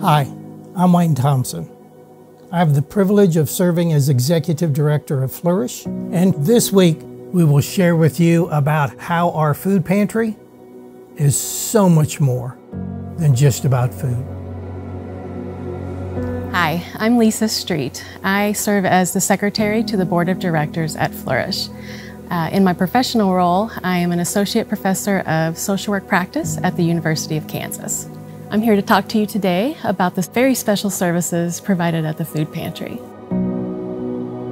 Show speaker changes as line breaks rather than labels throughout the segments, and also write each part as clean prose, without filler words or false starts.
Hi, I'm Wayne Thompson. I have the privilege of serving as Executive Director of Flourish, and this week we will share with you about how our food pantry is so much more than just about food.
Hi, I'm Lisa Street. I serve as the Secretary to the Board of Directors at Flourish. In my professional role, I am an Associate Professor of Social Work Practice at the University of Kansas. I'm here to talk to you today about the very special services provided at the food pantry.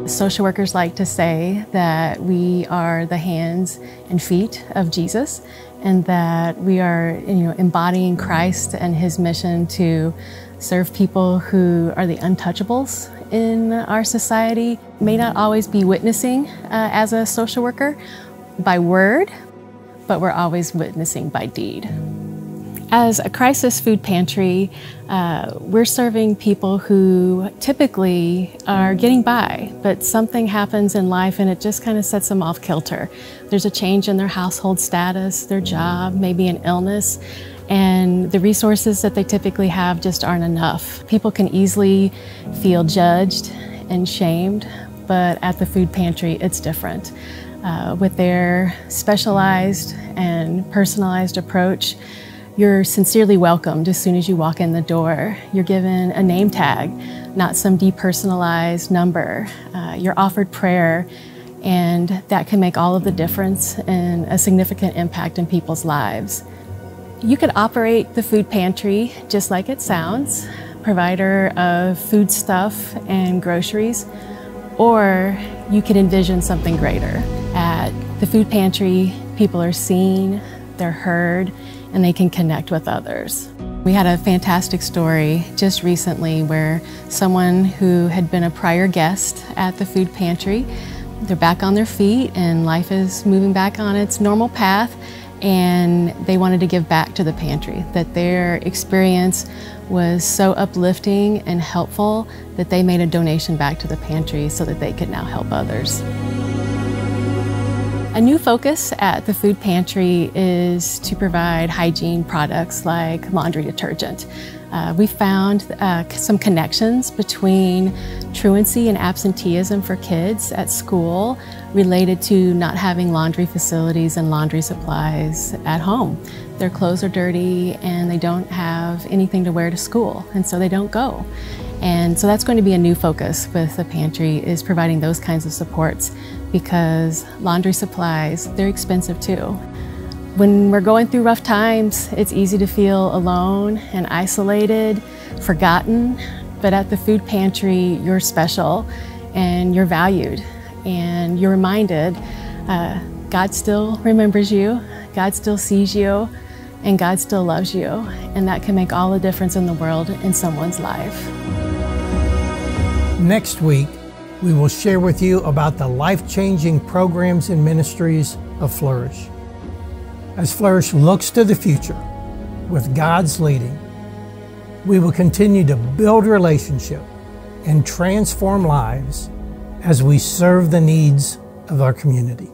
Social workers like to say that we are the hands and feet of Jesus, and that we are embodying Christ and His mission to serve people who are the untouchables in our society. May not always be witnessing as a social worker by word, but we're always witnessing by deed. As a crisis food pantry, we're serving people who typically are getting by, but something happens in life and it just kind of sets them off kilter. There's a change in their household status, their job, maybe an illness, and the resources that they typically have just aren't enough. People can easily feel judged and shamed, but at the food pantry, it's different. With their specialized and personalized approach, you're sincerely welcomed as soon as you walk in the door. You're given a name tag, not some depersonalized number. You're offered prayer, and that can make all of the difference and a significant impact in people's lives. You could operate the food pantry just like it sounds, provider of food stuff and groceries, or you could envision something greater. At the food pantry, people are seen, they're heard, and they can connect with others. We had a fantastic story just recently where someone who had been a prior guest at the food pantry, they're back on their feet and life is moving back on its normal path, and they wanted to give back to the pantry, that their experience was so uplifting and helpful that they made a donation back to the pantry so that they could now help others. A new focus at the food pantry is to provide hygiene products like laundry detergent. We found some connections between truancy and absenteeism for kids at school related to not having laundry facilities and laundry supplies at home. Their clothes are dirty and they don't have anything to wear to school, and so they don't go. And so that's going to be a new focus with the pantry, is providing those kinds of supports, because laundry supplies, they're expensive too. When we're going through rough times, it's easy to feel alone and isolated, forgotten, but at the food pantry, you're special and you're valued, and you're reminded God still remembers you, God still sees you, and God still loves you, and that can make all the difference in the world in someone's life.
Next week, we will share with you about the life-changing programs and ministries of Flourish. As Flourish looks to the future with God's leading, we will continue to build relationship and transform lives as we serve the needs of our community.